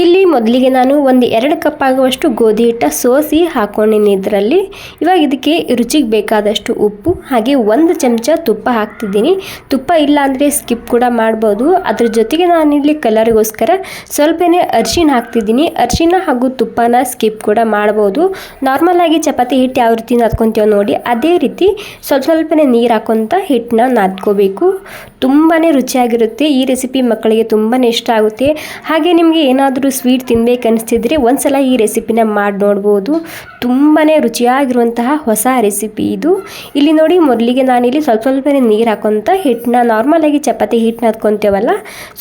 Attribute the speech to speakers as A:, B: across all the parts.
A: ಇಲ್ಲಿ ಮೊದಲಿಗೆ ನಾನು ಒಂದು 2 ಕಪ್ ಆಗುವಷ್ಟು ಗೋಧಿ ಹಿಟ್ಟ ಸೋಸಿ ಹಾಕೊಂಡಿನಿ ಇದರಲ್ಲಿ. ಇವಾಗ ಇದಕ್ಕೆ ರುಚಿಗೆ ಬೇಕಾದಷ್ಟು ಉಪ್ಪು ಹಾಗೆ 1 ಚಮಚ ತುಪ್ಪ ಹಾಕ್ತಿದ್ದೀನಿ. ತುಪ್ಪ ಇಲ್ಲ ಅಂದರೆ ಸ್ಕಿಪ್ ಕೂಡ ಮಾಡ್ಬೋದು. ಅದ್ರ ಜೊತೆಗೆ ನಾನಿಲ್ಲಿ ಕಲರ್ಗೋಸ್ಕರ ಸ್ವಲ್ಪನೇ ಅರಿಶಿನ ಹಾಕ್ತಿದ್ದೀನಿ. ಅರಿಶಿನ ಹಾಗೂ ತುಪ್ಪನ ಸ್ಕಿಪ್ ಕೂಡ ಮಾಡ್ಬೋದು. ನಾರ್ಮಲ್ ಆಗಿ ಚಪಾತಿ ಹಿಟ್ಟು ಯಾವ ರೀತಿ ನಾದ್ಕೊತೀವೋ ನೋಡಿ ಅದೇ ರೀತಿ ಸ್ವಲ್ಪನೇ ನೀರು ಹಾಕೊಂತ ಹಿಟ್ಟನ್ನ ನಾದ್ಕೋಬೇಕು. ತುಂಬಾ ರುಚಿಯಾಗಿರುತ್ತೆ. ಈ ರೆಸಿಪಿ ಮಕ್ಕಳಿಗೆ ತುಂಬಾ ಇಷ್ಟ ಆಗುತ್ತೆ. ಹಾಗೆ ನಿಮಗೆ ಏನಾದರೂ ಸ್ವೀಟ್ ತಿನ್ಬೇಕು ಅನಿಸ್ತಿದ್ರೆ ಒಂದ್ಸಲ ಈ ರೆಸಿಪಿನ ಮಾಡಿ ನೋಡ್ಬೋದು. ತುಂಬಾ ರುಚಿಯಾಗಿರುವಂತಹ ಹೊಸ ರೆಸಿಪಿ ಇದು. ಇಲ್ಲಿ ನೋಡಿ ಮೊದಲಿಗೆ ನಾನಿಲ್ಲಿ ಸ್ವಲ್ಪನೇ ನೀರು ಹಾಕೊಂತ ಹಿಟ್ಟನ್ನ ನಾರ್ಮಲ್ ಆಗಿ ಚಪಾತಿ ಹಿಟ್ಟು ನಾದ್ಕೊತೇವಲ್ಲ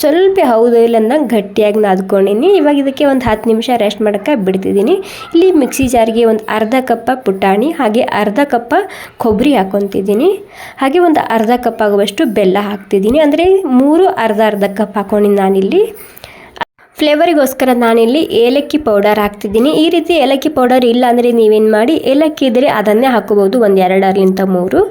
A: ಸ್ವಲ್ಪ ಹೌದು ಇಲ್ಲ ಅಂದಂಗೆ ಗಟ್ಟಿಯಾಗಿ ನಾದ್ಕೊಂಡಿನಿ. ಇವಾಗ ಇದಕ್ಕೆ ಒಂದು 10 ನಿಮಿಷ ರೆಸ್ಟ್ ಮಾಡೋಕ್ಕೆ ಬಿಡ್ತಿದ್ದೀನಿ. ಇಲ್ಲಿ ಮಿಕ್ಸಿ ಜಾರಿಗೆ ಒಂದು ಅರ್ಧ ಕಪ್ಪ ಪುಟಾಣಿ ಹಾಗೆ ಅರ್ಧ ಕಪ್ಪ ಕೊಬ್ಬರಿ ಹಾಕೊತಿದ್ದೀನಿ. ಹಾಗೆ ಒಂದು ಅರ್ಧ ಕಪ್ ಆಗುವಷ್ಟು ಬೆಲ್ಲ ಹಾಕ್ತಿದ್ದೀನಿ. ಅಂದರೆ 3 ಅರ್ಧ ಕಪ್ ಹಾಕೊಂಡಿನಿ ನಾನಿಲ್ಲಿ. ಫ್ಲೇವರಿಗೋಸ್ಕರ ನಾನಿಲ್ಲಿ ಏಲಕ್ಕಿ ಪೌಡರ್ ಹಾಕ್ತಿದ್ದೀನಿ. ಈ ರೀತಿ ಏಲಕ್ಕಿ ಪೌಡರ್ ಇಲ್ಲ ಅಂದರೆ ನೀವೇನು ಮಾಡಿ, ಏಲಕ್ಕಿ ಇದ್ದರೆ ಅದನ್ನೇ ಹಾಕೋಬೋದು, ಒಂದು 2 3.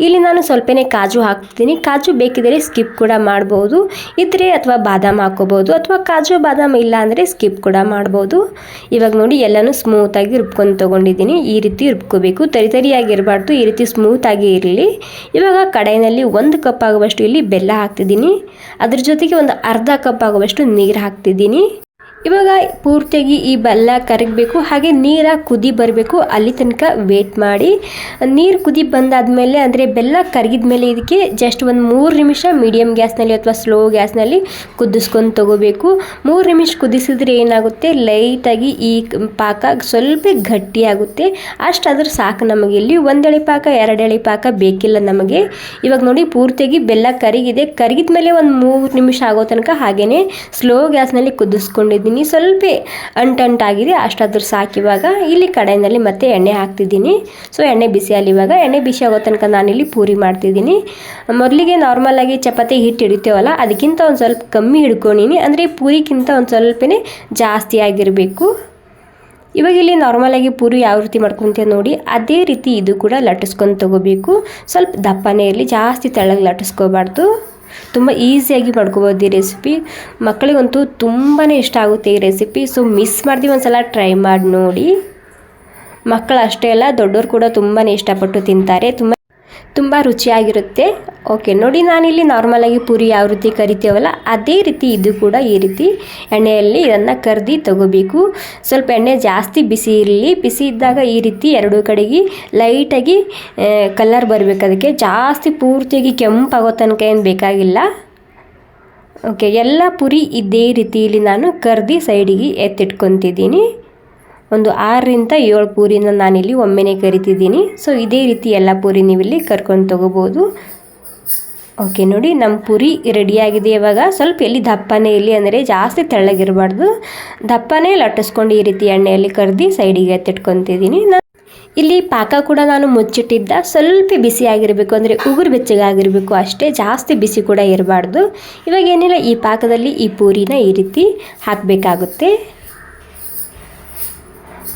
A: ಇಲ್ಲಿ ನಾನು ಸ್ವಲ್ಪನೇ ಕಾಜು ಹಾಕ್ತಿದ್ದೀನಿ. ಕಾಜು ಬೇಕಿದ್ದರೆ ಸ್ಕಿಪ್ ಕೂಡ ಮಾಡ್ಬೋದು ಇದ್ರೆ, ಅಥವಾ ಬಾದಾಮ್ ಹಾಕೋಬೋದು, ಅಥವಾ ಕಾಜು ಬಾದಾಮ್ ಇಲ್ಲ ಅಂದರೆ ಸ್ಕಿಪ್ ಕೂಡ ಮಾಡ್ಬೋದು. ಇವಾಗ ನೋಡಿ ಎಲ್ಲನೂ ಸ್ಮೂತಾಗಿ ರುಬ್ಕೊಂಡು ತೊಗೊಂಡಿದ್ದೀನಿ. ಈ ರೀತಿ ರುಬ್ಕೋಬೇಕು, ತರಿಯಾಗಿರಬಾರ್ದು, ಈ ರೀತಿ ಸ್ಮೂತಾಗಿ ಇರಲಿ. ಇವಾಗ ಕಡಾಯಿನಲ್ಲಿ 1 ಕಪ್ ಆಗುವಷ್ಟು ಇಲ್ಲಿ ಬೆಲ್ಲ ಹಾಕ್ತಿದ್ದೀನಿ. ಅದ್ರ ಜೊತೆಗೆ ಒಂದು ಅರ್ಧ ಕಪ್ ಆಗುವಷ್ಟು ನೀರು ಹಾಕ್ತಿದ್ದೀನಿ. ಇವಾಗ ಪೂರ್ತಿಯಾಗಿ ಈ ಬೆಲ್ಲ ಕರಗಬೇಕು, ಹಾಗೆ ನೀರ ಕುದಿ ಬರಬೇಕು. ಅಲ್ಲಿ ತನಕ ವೇಟ್ ಮಾಡಿ. ನೀರು ಕುದಿ ಬಂದಾದಮೇಲೆ ಅಂದರೆ ಬೆಲ್ಲ ಕರಗಿದ ಮೇಲೆ ಇದಕ್ಕೆ ಜಸ್ಟ್ ಒಂದು 3 ನಿಮಿಷ ಮೀಡಿಯಮ್ ಗ್ಯಾಸ್ನಲ್ಲಿ ಅಥವಾ ಸ್ಲೋ ಗ್ಯಾಸ್ನಲ್ಲಿ ಕುದಿಸ್ಕೊಂಡು ತೊಗೋಬೇಕು. 3 ನಿಮಿಷ ಕುದಿಸಿದ್ರೆ ಏನಾಗುತ್ತೆ, ಲೈಟಾಗಿ ಈ ಪಾಕ ಸ್ವಲ್ಪ ಗಟ್ಟಿಯಾಗುತ್ತೆ. ಅಷ್ಟಾದ್ರೆ ಸಾಕು ನಮಗೆ. ಇಲ್ಲಿ 1 ಎಳೆ ಪಾಕ 2 ಎಳೆ ಪಾಕ ಬೇಕಿಲ್ಲ ನಮಗೆ. ಇವಾಗ ನೋಡಿ ಪೂರ್ತಿಯಾಗಿ ಬೆಲ್ಲ ಕರಗಿದೆ. ಕರಗಿದ ಮೇಲೆ ಒಂದು 3 ನಿಮಿಷ ಆಗೋ ತನಕ ಹಾಗೇ ಸ್ಲೋ ಗ್ಯಾಸ್ನಲ್ಲಿ ಕುದಿಸ್ಕೊಂಡಿದ್ದೀನಿ. ಸ್ವಲ್ಪ ಅಂಟಾಗಿದೆ, ಅಷ್ಟಾದ್ರೂ ಸಾಕು. ಇವಾಗ ಇಲ್ಲಿ ಕಡಾಯಿನಲ್ಲಿ ಮತ್ತೆ ಎಣ್ಣೆ ಹಾಕ್ತಿದ್ದೀನಿ. ಸೊ ಎಣ್ಣೆ ಬಿಸಿಯಲ್ಲಿ, ಇವಾಗ ಎಣ್ಣೆ ಬಿಸಿ ಆಗೋ ತನಕ ನಾನಿಲ್ಲಿ ಪೂರಿ ಮಾಡ್ತಿದ್ದೀನಿ. ಮೊದಲಿಗೆ ನಾರ್ಮಲ್ ಆಗಿ ಚಪಾತಿ ಹಿಟ್ಟು ಹಿಡಿತೇವಲ್ಲ ಅದಕ್ಕಿಂತ ಒಂದು ಸ್ವಲ್ಪ ಕಮ್ಮಿ ಹಿಡ್ಕೊಂಡಿನಿ. ಅಂದರೆ ಪೂರಿಗಿಂತ ಒಂದು ಸ್ವಲ್ಪನೇ ಜಾಸ್ತಿ ಆಗಿರಬೇಕು. ಇವಾಗ ಇಲ್ಲಿ ನಾರ್ಮಲಾಗಿ ಪೂರಿ ಯಾವ ರೀತಿ ಮಾಡ್ಕೊತೀವಿ ನೋಡಿ ಅದೇ ರೀತಿ ಇದು ಕೂಡ ಲಟ್ಟಿಸ್ಕೊಂಡು ತೊಗೋಬೇಕು. ಸ್ವಲ್ಪ ದಪ್ಪನೇ ಇರಲಿ, ಜಾಸ್ತಿ ತೆಳ್ಳಗೆ ಲಟ್ಟಿಸ್ಕೋಬಾರ್ದು. ತುಂಬ ಈಸಿಯಾಗಿ ಮಾಡ್ಕೋಬೋದು ಈ ರೆಸಿಪಿ. ಮಕ್ಕಳಿಗಂತೂ ತುಂಬಾ ಇಷ್ಟ ಆಗುತ್ತೆ ಈ ರೆಸಿಪಿ. ಸೊ ಮಿಸ್ ಮಾಡ್ತೀವಿ, ಒಂದ್ಸಲ ಟ್ರೈ ಮಾಡಿ ನೋಡಿ. ಮಕ್ಕಳು ಅಷ್ಟೇ ಅಲ್ಲ, ದೊಡ್ಡವರು ಕೂಡ ತುಂಬಾ ಇಷ್ಟಪಟ್ಟು ತಿಂತಾರೆ. ತುಂಬ ರುಚಿಯಾಗಿರುತ್ತೆ. ಓಕೆ ನೋಡಿ, ನಾನಿಲ್ಲಿ ನಾರ್ಮಲಾಗಿ ಪೂರಿ ಯಾವ ರೀತಿ ಕರಿತೇವಲ್ಲ ಅದೇ ರೀತಿ ಇದು ಕೂಡ ಈ ರೀತಿ ಎಣ್ಣೆಯಲ್ಲಿ ಇದನ್ನು ಕರ್ದು ತಗೋಬೇಕು. ಸ್ವಲ್ಪ ಎಣ್ಣೆ ಜಾಸ್ತಿ ಬಿಸಿ ಇರಲಿ. ಬಿಸಿ ಇದ್ದಾಗ ಈ ರೀತಿ 2 ಕಡೆಗೆ ಲೈಟಾಗಿ ಕಲರ್ ಬರಬೇಕು. ಅದಕ್ಕೆ ಜಾಸ್ತಿ ಪೂರ್ತಿಯಾಗಿ ಕೆಂಪಾಗೋ ತನಕ ಏನು ಬೇಕಾಗಿಲ್ಲ. ಓಕೆ, ಎಲ್ಲ ಪೂರಿ ಇದೇ ರೀತಿಯಲ್ಲಿ ನಾನು ಕರ್ದು ಸೈಡಿಗೆ ಎತ್ತಿಟ್ಕೊತಿದ್ದೀನಿ. ಒಂದು 6 ರಿಂದ 7 ಪೂರಿನ ನಾನಿಲ್ಲಿ ಒಮ್ಮೆನೇ ಕರಿತಿದ್ದೀನಿ. ಸೊ ಇದೇ ರೀತಿ ಎಲ್ಲ ಪೂರಿ ನೀವಿಲ್ಲಿ ಕರ್ಕೊಂಡು ತೊಗೋಬೋದು. ಓಕೆ ನೋಡಿ, ನಮ್ಮ ಪೂರಿ ರೆಡಿಯಾಗಿದೆ. ಇವಾಗ ಸ್ವಲ್ಪ ಎಲ್ಲಿ ದಪ್ಪನೇ ಇಲ್ಲಿ, ಅಂದರೆ ಜಾಸ್ತಿ ತೆಳ್ಳಗಿರಬಾರ್ದು, ದಪ್ಪನೇ ಲಟ್ಟಿಸ್ಕೊಂಡು ಈ ರೀತಿ ಎಣ್ಣೆಯಲ್ಲಿ ಕರ್ದು ಸೈಡಿಗೆ ಎತ್ತಿಟ್ಕೊತಿದ್ದೀನಿ. ಇಲ್ಲಿ ಪಾಕ ಕೂಡ ನಾನು ಮುಚ್ಚಿಟ್ಟಿದ್ದ ಸ್ವಲ್ಪ ಬಿಸಿ ಆಗಿರಬೇಕು, ಅಂದರೆ ಉಗುರು ಬೆಚ್ಚಗಾಗಿರಬೇಕು ಅಷ್ಟೇ, ಜಾಸ್ತಿ ಬಿಸಿ ಕೂಡ ಇರಬಾರ್ದು. ಇವಾಗ ಏನಿಲ್ಲ, ಈ ಪಾಕದಲ್ಲಿ ಈ ಪೂರಿನ ಈ ರೀತಿ ಹಾಕಬೇಕಾಗುತ್ತೆ.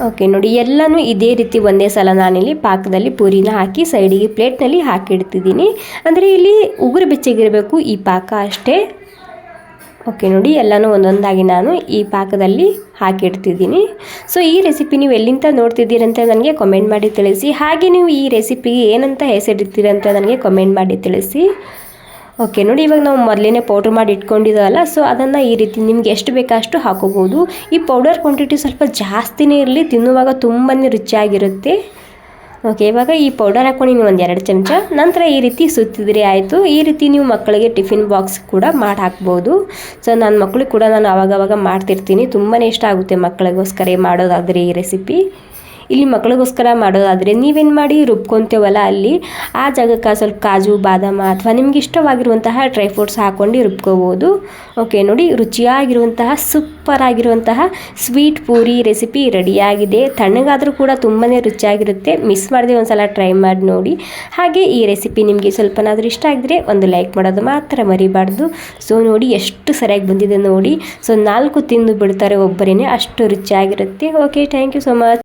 A: ಓಕೆ ನೋಡಿ, ಎಲ್ಲನೂ ಇದೇ ರೀತಿ ಒಂದೇ ಸಲ ನಾನಿಲ್ಲಿ ಪಾಕದಲ್ಲಿ ಪೂರಿನ ಹಾಕಿ ಸೈಡಿಗೆ ಪ್ಲೇಟ್ನಲ್ಲಿ ಹಾಕಿಡ್ತಿದ್ದೀನಿ. ಅಂದರೆ ಇಲ್ಲಿ ಉಗುರು ಬೆಚ್ಚಗಿರಬೇಕು ಈ ಪಾಕ ಅಷ್ಟೇ. ಓಕೆ ನೋಡಿ, ಎಲ್ಲನೂ ಒಂದೊಂದಾಗಿ ನಾನು ಈ ಪಾಕದಲ್ಲಿ ಹಾಕಿಡ್ತಿದ್ದೀನಿ. ಸೊ ಈ ರೆಸಿಪಿ ನೀವು ಎಲ್ಲಿಂದ ನೋಡ್ತಿದ್ದೀರಂತ ನನಗೆ ಕಮೆಂಟ್ ಮಾಡಿ ತಿಳಿಸಿ. ಹಾಗೆ ನೀವು ಈ ರೆಸಿಪಿಗೆ ಏನಂತ ಹೆಸರಿಡ್ತೀರಂತ ನನಗೆ ಕಮೆಂಟ್ ಮಾಡಿ ತಿಳಿಸಿ. ಓಕೆ ನೋಡಿ, ಇವಾಗ ನಾವು ಮೊದಲೇ ಪೌಡ್ರ್ ಮಾಡಿ ಇಟ್ಕೊಂಡಿದ್ದಾವಲ್ಲ, ಸೊ ಅದನ್ನು ಈ ರೀತಿ ನಿಮ್ಗೆ ಎಷ್ಟು ಬೇಕಷ್ಟು ಹಾಕೋಬೋದು. ಈ ಪೌಡರ್ ಕ್ವಾಂಟಿಟಿ ಸ್ವಲ್ಪ ಜಾಸ್ತಿನೇ ಇರಲಿ, ತಿನ್ನುವಾಗ ತುಂಬಾ ರುಚಿಯಾಗಿರುತ್ತೆ. ಓಕೆ, ಇವಾಗ ಈ ಪೌಡರ್ ಹಾಕ್ಕೊಂಡು ನೀವು ಒಂದು 2 ಚಮಚ ನಂತರ ಈ ರೀತಿ ಸುತ್ತಿದ್ರೆ ಆಯಿತು. ಈ ರೀತಿ ನೀವು ಮಕ್ಕಳಿಗೆ ಟಿಫಿನ್ ಬಾಕ್ಸ್ ಕೂಡ ಮಾಡಿ ಹಾಕ್ಬೋದು. ಸೊ ನನ್ನ ಮಕ್ಕಳಿಗೆ ಕೂಡ ನಾನು ಆವಾಗವಾಗ ಮಾಡ್ತಿರ್ತೀನಿ. ತುಂಬಾ ಇಷ್ಟ ಆಗುತ್ತೆ ಮಕ್ಕಳಿಗೋಸ್ಕರ ಮಾಡೋದಾದರೆ ಈ ರೆಸಿಪಿ. ಇಲ್ಲಿ ಮಕ್ಕಳಿಗೋಸ್ಕರ ಮಾಡೋದಾದರೆ ನೀವೇನು ಮಾಡಿ, ರುಬ್ಕೊತೇವಲ್ಲ ಅಲ್ಲಿ ಆ ಜಾಗಕ್ಕೆ ಸ್ವಲ್ಪ ಕಾಜು ಬಾದಾಮ ಅಥವಾ ನಿಮ್ಗೆ ಇಷ್ಟವಾಗಿರುವಂತಹ ಡ್ರೈ ಫ್ರೂಟ್ಸ್ ಹಾಕ್ಕೊಂಡು ರುಬ್ಕೋಬೋದು. ಓಕೆ ನೋಡಿ, ರುಚಿಯಾಗಿರುವಂತಹ ಸೂಪರ್ ಆಗಿರುವಂತಹ ಸ್ವೀಟ್ ಪೂರಿ ರೆಸಿಪಿ ರೆಡಿಯಾಗಿದೆ. ತಣ್ಣಗಾದರೂ ಕೂಡ ತುಂಬಾ ರುಚಿಯಾಗಿರುತ್ತೆ. ಮಿಸ್ ಮಾಡದೆ ಒಂದ್ಸಲ ಟ್ರೈ ಮಾಡಿ ನೋಡಿ. ಹಾಗೆ ಈ ರೆಸಿಪಿ ನಿಮಗೆ ಸ್ವಲ್ಪನಾದರೂ ಇಷ್ಟ ಆಗಿದ್ರೆ ಒಂದು ಲೈಕ್ ಮಾಡೋದು ಮಾತ್ರ ಮರಿಬಾರ್ದು. ಸೊ ನೋಡಿ ಎಷ್ಟು ಸರಿಯಾಗಿ ಬಂದಿದೆ ನೋಡಿ. ಸೊ 4 ತಿಂದು ಬಿಡ್ತಾರೆ ಒಬ್ಬರೇ, ಅಷ್ಟು ರುಚಿಯಾಗಿರುತ್ತೆ. Okay, thank you so much.